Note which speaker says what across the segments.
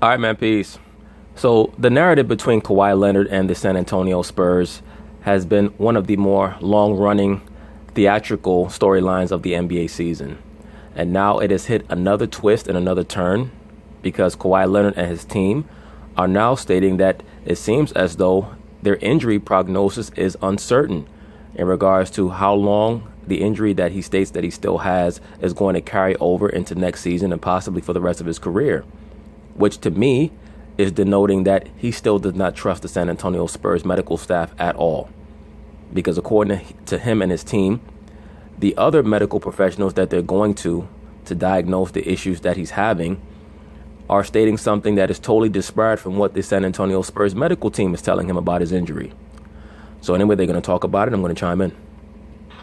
Speaker 1: All right, man, peace. So the narrative between Kawhi Leonard and the San Antonio Spurs has been one of the more long-running theatrical storylines of the NBA season. And now it has hit another twist and another turn because Kawhi Leonard and his team are now stating that it seems as though their injury prognosis is uncertain in regards to how long the injury that he states that he still has is going to carry over into next season and possibly for the rest of his career, which to me is denoting that he still does not trust the San Antonio Spurs medical staff at all. Because according to him and his team, the other medical professionals that they're going to diagnose the issues that he's having are stating something that is totally disparate from what the San Antonio Spurs medical team is telling him about his injury. So anyway, they're going to talk about it. I'm going to chime in.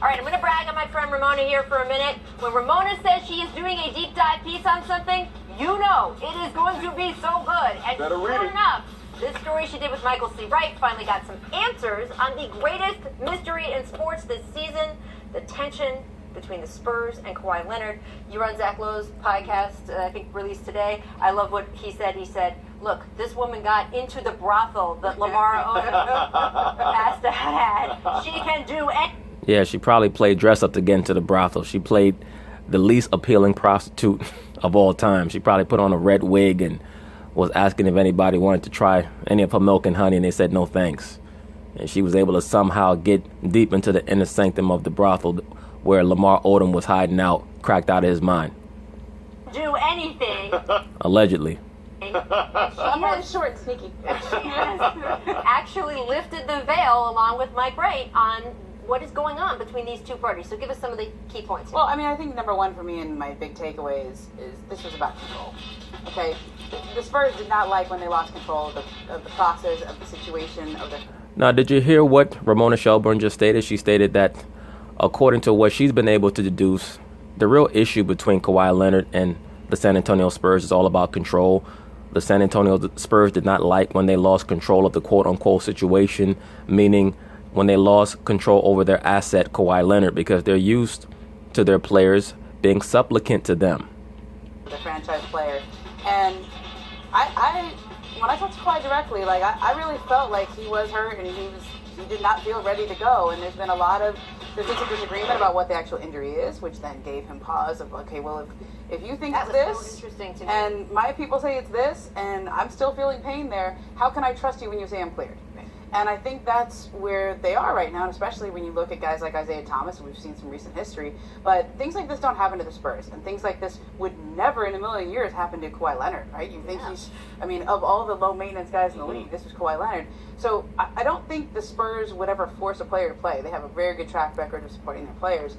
Speaker 2: All right, I'm going to brag on my friend Ramona here for a minute. When Ramona says she is doing a deep dive piece on something, you know it is going to be so good. And sure enough, this story she did with Michael C. Wright finally got some answers on the greatest mystery in sports this season, the tension between the Spurs and Kawhi Leonard. You run Zach Lowe's podcast, I think released today. I love what he said. He said, look, this woman got into the brothel that Lamar Odom has to have. She can do it.
Speaker 1: Yeah, she probably played dress up to get into the brothel. She played the least appealing prostitute of all time. She probably put on a red wig and was asking if anybody wanted to try any of her milk and honey, and they said no thanks. And she was able to somehow get deep into the inner sanctum of the brothel where Lamar Odom was hiding out, cracked out of his mind.
Speaker 2: Do anything.
Speaker 1: Allegedly.
Speaker 2: She short, sneaky. She has actually lifted the veil along with Mike Wright on what is going on between these two parties. So give us some of the key points here.
Speaker 3: Well, I mean, I think number one for me and my big takeaway is this was about control. Okay? The Spurs did not like when they lost control of the process, of the situation, of the...
Speaker 1: Now, did you hear what Ramona Shelburne just stated? She stated that according to what she's been able to deduce, the real issue between Kawhi Leonard and the San Antonio Spurs is all about control. The San Antonio Spurs did not like when they lost control of the quote-unquote situation, meaning when they lost control over their asset, Kawhi Leonard, because they're used to their players being supplicant to them.
Speaker 3: The franchise player. And I when I talked to Kawhi directly, like I really felt like he was hurt and he did not feel ready to go. And there's been a disagreement about what the actual injury is, which then gave him pause of, okay, well, if you think it's this,
Speaker 2: so interesting to me.
Speaker 3: And my people say it's this, and I'm still feeling pain there, how can I trust you when you say I'm cleared? And I think that's where they are right now, and especially when you look at guys like Isaiah Thomas, and we've seen some recent history. But things like this don't happen to the Spurs, and things like this would never in a million years happen to Kawhi Leonard, right? You think of all the low-maintenance guys in the league, this was Kawhi Leonard. So I don't think the Spurs would ever force a player to play. They have a very good track record of supporting their players.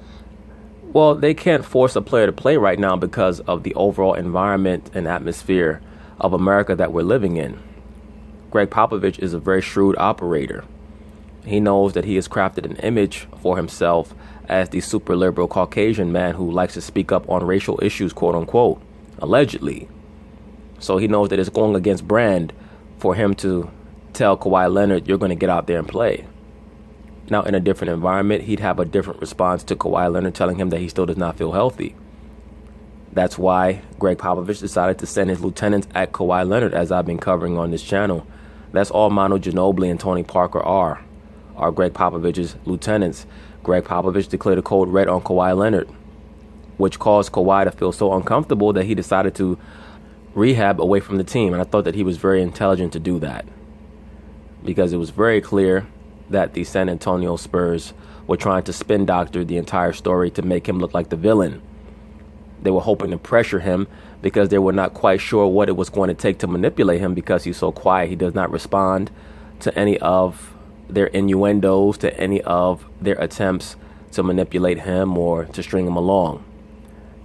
Speaker 1: Well, they can't force a player to play right now because of the overall environment and atmosphere of America that we're living in. Greg Popovich is a very shrewd operator. He knows that he has crafted an image for himself as the super liberal Caucasian man who likes to speak up on racial issues, quote unquote, allegedly. So he knows that it's going against brand for him to tell Kawhi Leonard, you're going to get out there and play. Now, in a different environment, he'd have a different response to Kawhi Leonard telling him that he still does not feel healthy. That's why Greg Popovich decided to send his lieutenants at Kawhi Leonard, as I've been covering on this channel. That's all Manu Ginobili and Tony Parker are Greg Popovich's lieutenants. Greg Popovich declared a code red on Kawhi Leonard, which caused Kawhi to feel so uncomfortable that he decided to rehab away from the team. And I thought that he was very intelligent to do that, because it was very clear that the San Antonio Spurs were trying to spin doctor the entire story to make him look like the villain. They were hoping to pressure him because they were not quite sure what it was going to take to manipulate him, because he's so quiet. He does not respond to any of their innuendos, to any of their attempts to manipulate him or to string him along.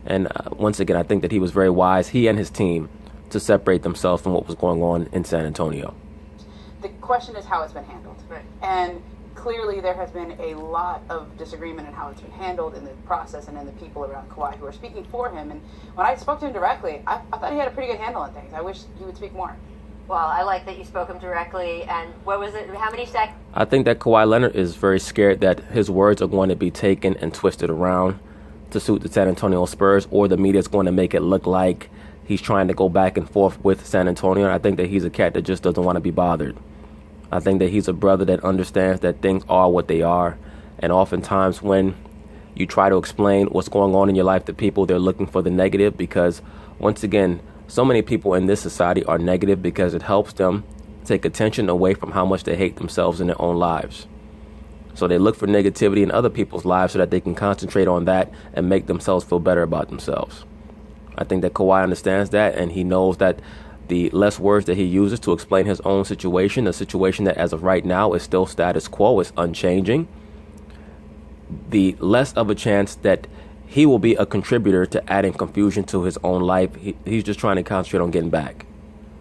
Speaker 1: And once again, I think that he was very wise, he and his team, to separate themselves from what was going on in San Antonio.
Speaker 3: The question is how it's been handled.
Speaker 2: Right.
Speaker 3: And clearly there has been a lot of disagreement in how it's been handled in the process and in the people around Kawhi who are speaking for him. And when I spoke to him directly, I thought he had a pretty good handle on things. I wish he would speak more.
Speaker 2: Well, I like that you spoke him directly. And what was it? How many seconds?
Speaker 1: I think that Kawhi Leonard is very scared that his words are going to be taken and twisted around to suit the San Antonio Spurs, or the media is going to make it look like he's trying to go back and forth with San Antonio. And I think that he's a cat that just doesn't want to be bothered. I think that he's a brother that understands that things are what they are. And oftentimes when you try to explain what's going on in your life to people, they're looking for the negative because, once again, so many people in this society are negative because it helps them take attention away from how much they hate themselves in their own lives. So they look for negativity in other people's lives so that they can concentrate on that and make themselves feel better about themselves. I think that Kawhi understands that, and he knows that the less words that he uses to explain his own situation, a situation that as of right now is still status quo, is unchanging, the less of a chance that he will be a contributor to adding confusion to his own life. He's just trying to concentrate on getting back.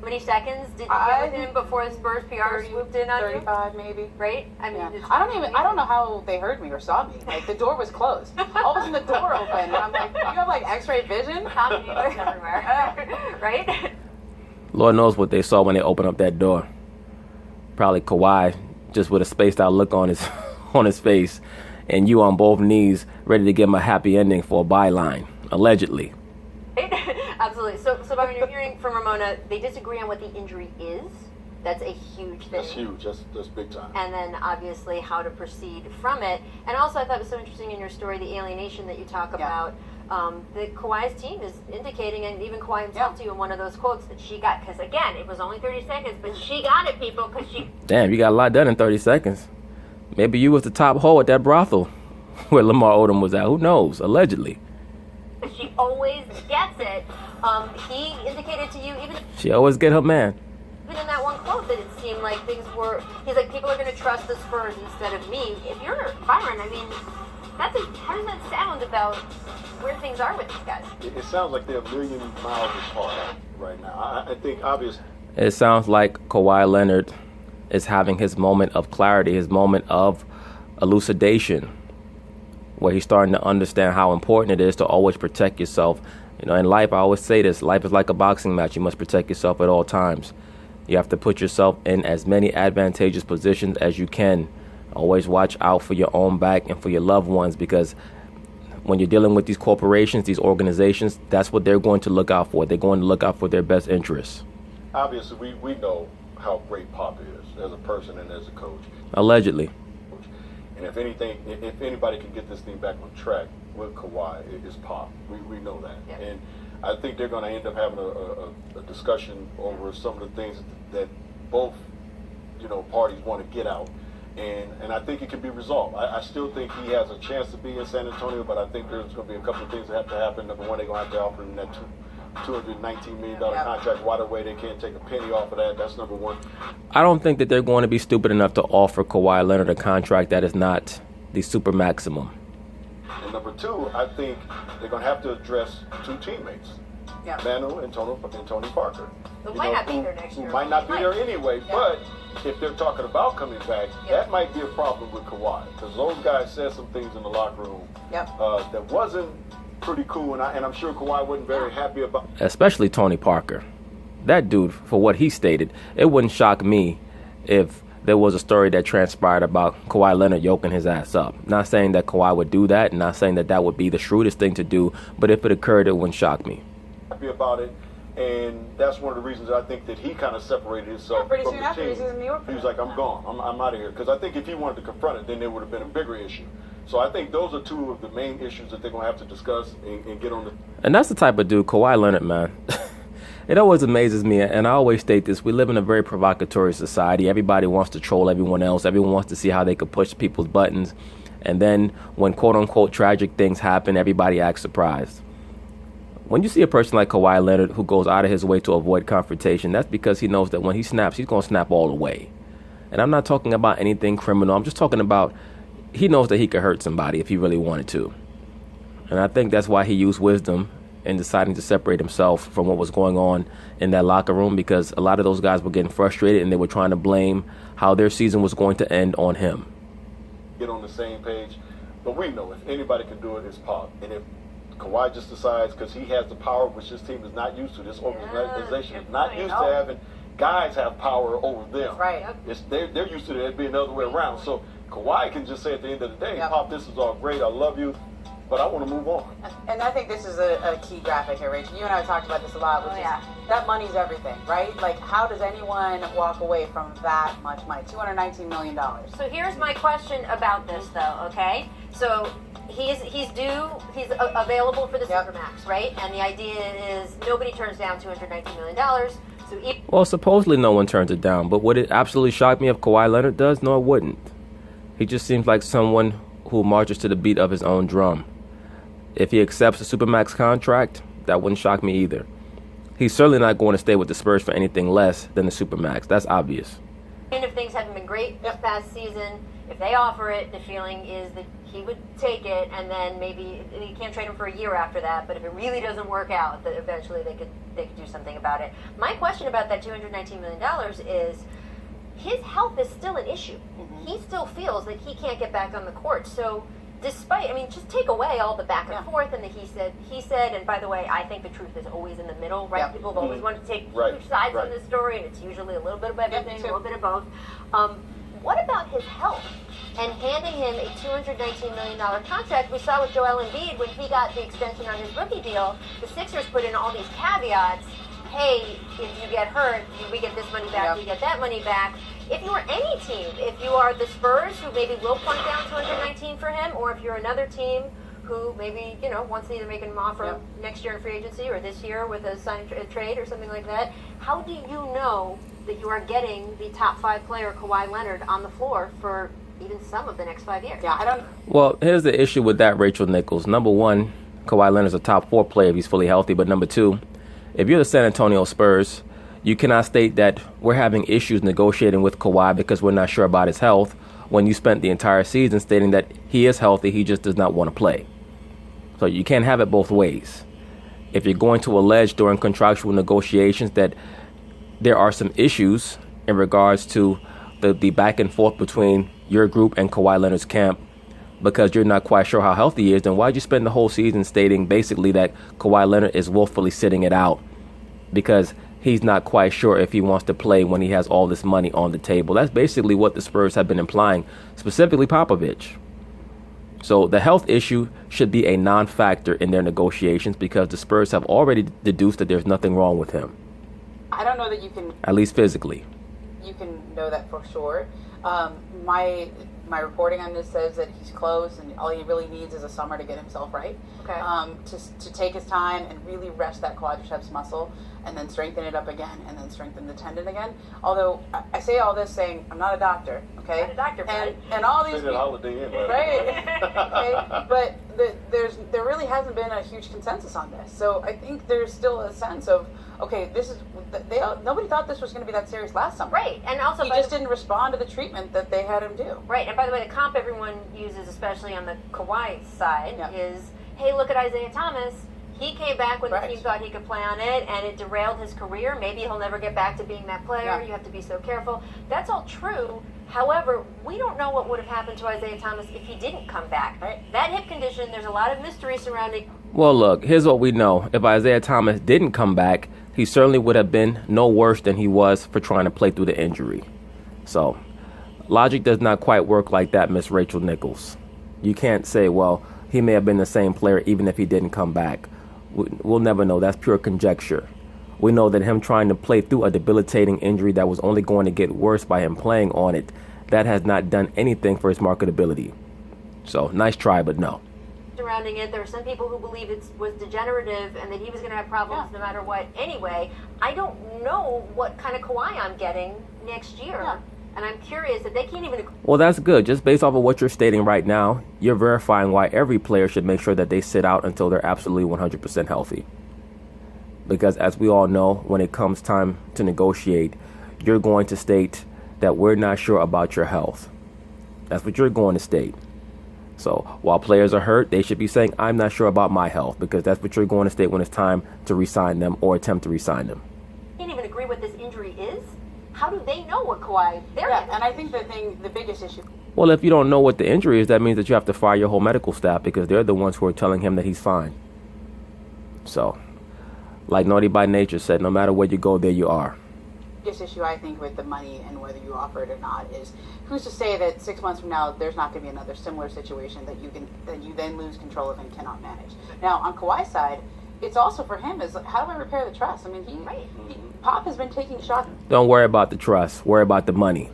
Speaker 2: How many seconds did you get with him before the Spurs PR swooped in on
Speaker 3: 35
Speaker 2: you?
Speaker 3: maybe.
Speaker 2: Right? I mean,
Speaker 3: Yeah. I don't know how they heard me or saw me. Like, the door was closed. All of a sudden the door opened, and I'm like, you have like X-ray vision?
Speaker 2: Comedy everywhere. Right?
Speaker 1: Lord knows what they saw when they opened up that door. Probably Kawhi, just with a spaced out look on his face, and you on both knees, ready to give him a happy ending for a byline, allegedly.
Speaker 2: Absolutely. So when you're hearing from Ramona, they disagree on what the injury is. That's a huge thing.
Speaker 4: That's huge. That's big time.
Speaker 2: And then obviously how to proceed from it. And also I thought it was so interesting in your story, the alienation that you talk about. That Kawhi's team is indicating, and even Kawhi himself to you in one of those quotes, that she got, because again, it was only 30 seconds, but she got it, people, because she...
Speaker 1: Damn, you got a lot done in 30 seconds. Maybe you was the top hoe at that brothel where Lamar Odom was at. Who knows? Allegedly.
Speaker 2: She always gets it. He indicated to you, even...
Speaker 1: She always get her man.
Speaker 2: Even in that one quote, that it seemed like things were... He's like, people are going to trust the Spurs instead of me. If you're Byron, I mean, how does that sound about where things are with these guys?
Speaker 4: It sounds like they're a million miles apart right now. I think obviously...
Speaker 1: It sounds like Kawhi Leonard is having his moment of clarity, his moment of elucidation, where he's starting to understand how important it is to always protect yourself. You know, in life, I always say this, life is like a boxing match. You must protect yourself at all times. You have to put yourself in as many advantageous positions as you can. Always watch out for your own back and for your loved ones, because when you're dealing with these corporations, these organizations, that's what they're going to look out for. They're going to look out for their best interests.
Speaker 4: Obviously, we know how great Pop is as a person and as a coach.
Speaker 1: Allegedly.
Speaker 4: And if anybody can get this thing back on track with Kawhi, it's Pop. We know that. Yeah. And I think they're going to end up having a discussion over some of the things that both, parties want to get out. And I think it can be resolved. I still think he has a chance to be in San Antonio, but I think there's going to be a couple of things that have to happen. Number one, they're going to have to offer him that $219 million contract right away. They can't take a penny off of that. That's number one.
Speaker 1: I don't think that they're going to be stupid enough to offer Kawhi Leonard a contract that is not the super maximum.
Speaker 4: And number two, I think they're going to have to address two teammates, Manu and Tony Parker.
Speaker 2: Who might not be there next year.
Speaker 4: Who might not be there anyway, but if they're talking about coming back, that might be a problem with Kawhi, because those guys said some things in the locker room that wasn't pretty cool, and I'm sure Kawhi wasn't very happy about. Especially
Speaker 1: Tony Parker. That dude, for what he stated, it wouldn't shock me if there was a story that transpired about Kawhi Leonard yoking his ass up. Not saying that Kawhi would do that, not saying that that would be the shrewdest thing to do, but if it occurred, it wouldn't shock me.
Speaker 4: Happy about it, and that's one of the reasons I think that he kind of separated himself from the team. He was like, I'm gone. I'm out of here. Because I think if he wanted to confront it, then there would have been a bigger issue. So I think those are two of the main issues that they're going to have to discuss and get on the...
Speaker 1: And that's the type of dude, Kawhi Leonard, man. It always amazes me, and I always state this, we live in a very provocatory society. Everybody wants to troll everyone else. Everyone wants to see how they could push people's buttons. And then when quote-unquote tragic things happen, everybody acts surprised. When you see a person like Kawhi Leonard who goes out of his way to avoid confrontation, that's because he knows that when he snaps, he's going to snap all the way. And I'm not talking about anything criminal. I'm just talking about he knows that he could hurt somebody if he really wanted to. And I think that's why he used wisdom in deciding to separate himself from what was going on in that locker room, because a lot of those guys were getting frustrated and they were trying to blame how their season was going to end on him.
Speaker 4: Get on the same page. But we know if anybody can do it, it's Pop. And if Kawhi just decides, because he has the power, which this team is not used to, this organization is not used to having guys have power over them.
Speaker 3: Right.
Speaker 4: They're used to it being the other way around. So Kawhi can just say at the end of the day, Pop, this is all great, I love you, but I want to move on.
Speaker 3: And I think this is a key graphic here, Rachel. You and I have talked about this a lot, which is that money's everything, right? Like, how does anyone walk away from that much money? $219 million.
Speaker 2: So here's my question about this, though, okay? So he's available for the Supermax, right? And the idea is nobody turns down $219 million. So
Speaker 1: well, supposedly no one turns it down, but would it absolutely shock me if Kawhi Leonard does? No, it wouldn't. He just seems like someone who marches to the beat of his own drum. If he accepts a Supermax contract, that wouldn't shock me either. He's certainly not going to stay with the Spurs for anything less than the Supermax. That's obvious.
Speaker 2: And if things haven't been great this past season, if they offer it, the feeling is that he would take it, and then maybe you can't trade him for a year after that. But if it really doesn't work out, that eventually they could do something about it. My question about that $219 million is his health is still an issue. He still feels that he can't get back on the court. So despite, I mean, just take away all the back and forth and the he said, and by the way, I think the truth is always in the middle, right? People have always wanted to take huge sides on this story, and it's usually a little bit of everything, a little bit of both. What about his health and handing him a $219 million contract? We saw with Joel Embiid when he got the extension on his rookie deal, the Sixers put in all these caveats. Hey, if you get hurt, we get this money back, we get that money back. If you are any team, if you are the Spurs, who maybe will plunk down $219 for him, or if you're another team who maybe, wants to either make an offer next year in free agency or this year with a signed trade or something like that, how do you know that you are getting the top 5 player, Kawhi Leonard, on the floor for even some of the next 5 years?
Speaker 1: Well, here's the issue with that, Rachel Nichols. Number one, Kawhi Leonard's a top 4 player if he's fully healthy. But number two, if you're the San Antonio Spurs, you cannot state that we're having issues negotiating with Kawhi because we're not sure about his health when you spent the entire season stating that he is healthy, he just does not want to play. So you can't have it both ways. If you're going to allege during contractual negotiations that there are some issues in regards to the back and forth between your group and Kawhi Leonard's camp because you're not quite sure how healthy he is, then why'd you spend the whole season stating basically that Kawhi Leonard is willfully sitting it out because he's not quite sure if he wants to play when he has all this money on the table? That's basically what the Spurs have been implying, specifically Popovich. So the health issue should be a non-factor in their negotiations because the Spurs have already deduced that there's nothing wrong with him.
Speaker 3: I don't know that you can...
Speaker 1: At least physically.
Speaker 3: You can know that for sure. My reporting on this says that he's close and all he really needs is a summer to get himself right.
Speaker 2: Okay.
Speaker 3: To take his time and really rest that quadriceps muscle and then strengthen it up again and then strengthen the tendon again. Although I say all this saying I'm not a doctor, okay?
Speaker 2: Not a doctor,
Speaker 3: and all these people,
Speaker 4: Holiday Inn,
Speaker 3: right? Okay? But there really hasn't been a huge consensus on this. So I think there's still a sense of okay, this is nobody thought this was going to be that serious last summer.
Speaker 2: Right, and also
Speaker 3: he just didn't respond to the treatment that they had him do.
Speaker 2: Right, and by the way, the comp everyone uses, especially on the Kawhi side, is, hey, look at Isaiah Thomas. He came back when the team thought he could play on it, and it derailed his career. Maybe he'll never get back to being that player. You have to be so careful. That's all true. However, we don't know what would have happened to Isaiah Thomas if he didn't come back. That hip condition, there's a lot of mystery surrounding.
Speaker 1: Well, look, here's what we know. If Isaiah Thomas didn't come back, he certainly would have been no worse than he was for trying to play through the injury. So, logic does not quite work like that, Miss Rachel Nichols. You can't say, well, he may have been the same player even if he didn't come back. We'll never know. That's pure conjecture. We know that him trying to play through a debilitating injury that was only going to get worse by him playing on it, that has not done anything for his marketability. So, nice try, but no.
Speaker 2: Surrounding it, there are some people who believe it was degenerative and that he was going to have problems no matter what. Anyway, I don't know what kind of Kawhi I'm getting next year. And I'm curious if they can't even...
Speaker 1: Well, that's good. Just based off of what you're stating right now, you're verifying why every player should make sure that they sit out until they're absolutely 100% healthy. Because as we all know, when it comes time to negotiate, you're going to state that we're not sure about your health. That's what you're going to state. So while players are hurt, they should be saying, I'm not sure about my health, because that's what you're going to state when it's time to re-sign them or attempt to re-sign them.
Speaker 2: Can't even agree what this injury is? How do they know what Kawhi...
Speaker 3: and I think the biggest issue...
Speaker 1: Well, if you don't know what the injury is, that means that you have to fire your whole medical staff because they're the ones who are telling him that he's fine. So, like Naughty by Nature said, no matter where you go, there you are.
Speaker 3: biggest issue I think with the money and whether you offer it or not is who's to say that 6 months from now there's not going to be another similar situation that you then lose control of and cannot manage. Now on Kawhi's side, it's also for him is how do I repair the trust? I mean, Pop has been taking shots.
Speaker 1: Don't worry about the trust. Worry about the money.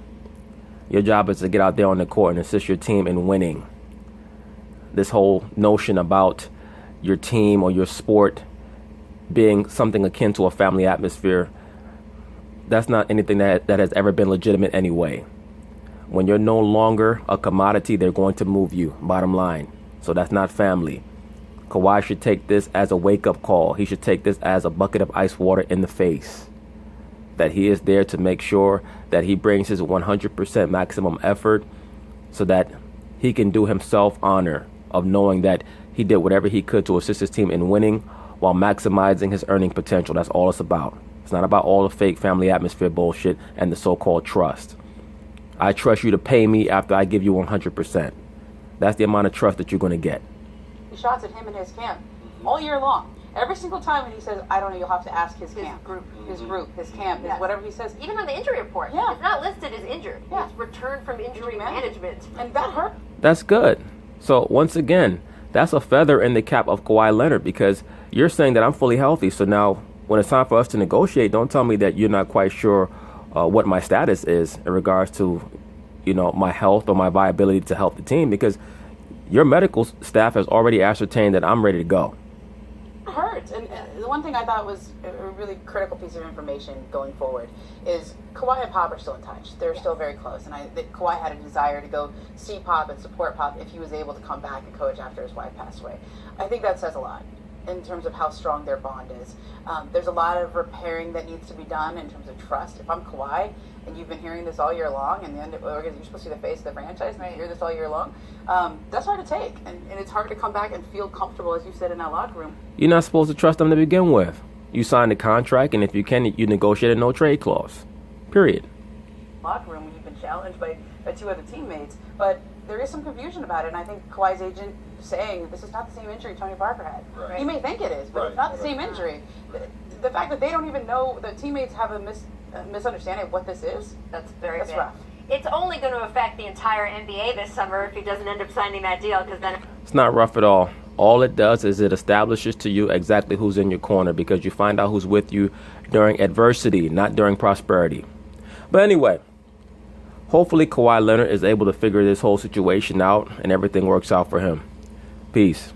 Speaker 1: Your job is to get out there on the court and assist your team in winning. This whole notion about your team or your sport being something akin to a family atmosphere, that's not anything that has ever been legitimate anyway. When you're no longer a commodity, they're going to move you, bottom line. So that's not family. Kawhi should take this as a wake-up call. He should take this as a bucket of ice water in the face. That he is there to make sure that he brings his 100% maximum effort so that he can do himself honor of knowing that he did whatever he could to assist his team in winning while maximizing his earning potential. That's all it's about. It's not about all the fake family atmosphere bullshit and the so-called trust. I trust you to pay me after I give you 100%. That's the amount of trust that you're going to get.
Speaker 3: Shots at him and his camp all year long. Every single time when he says, I don't know, you'll have to ask his camp. His camp, his whatever he says.
Speaker 2: Even on the injury report, it's not listed as injured.
Speaker 3: Yeah.
Speaker 2: It's returned from injury management.
Speaker 3: And that hurt.
Speaker 1: That's good. So once again, that's a feather in the cap of Kawhi Leonard because you're saying that I'm fully healthy. So now when it's time for us to negotiate, don't tell me that you're not quite sure what my status is in regards to, my health or my viability to help the team because your medical staff has already ascertained that I'm ready to go.
Speaker 3: It hurts. And the one thing I thought was a really critical piece of information going forward is Kawhi and Pop are still in touch. They're still very close. And Kawhi had a desire to go see Pop and support Pop if he was able to come back and coach after his wife passed away. I think that says a lot in terms of how strong their bond is. There's a lot of repairing that needs to be done in terms of trust. If I'm Kawhi and you've been hearing this all year long and you're supposed to be the face of the franchise and you hear this all year long, that's hard to take. And it's hard to come back and feel comfortable, as you said, in that locker room.
Speaker 1: You're not supposed to trust them to begin with. You signed a contract, and if you can, you negotiate a no-trade clause. Period.
Speaker 3: Locker room when you've been challenged by two other teammates. But there is some confusion about it, and I think Kawhi's agent saying this is not the same injury Tony Parker had.
Speaker 4: Right.
Speaker 3: He may think it is, but it's not the same injury. The fact that they don't even know, the teammates have a misunderstanding of what this is,
Speaker 2: that's
Speaker 3: bad.
Speaker 2: Rough. It's only going to affect the entire NBA this summer if he doesn't end up signing that deal, because then
Speaker 1: it's not rough at all. All it does is it establishes to you exactly who's in your corner because you find out who's with you during adversity, not during prosperity. But anyway, hopefully Kawhi Leonard is able to figure this whole situation out and everything works out for him. Peace.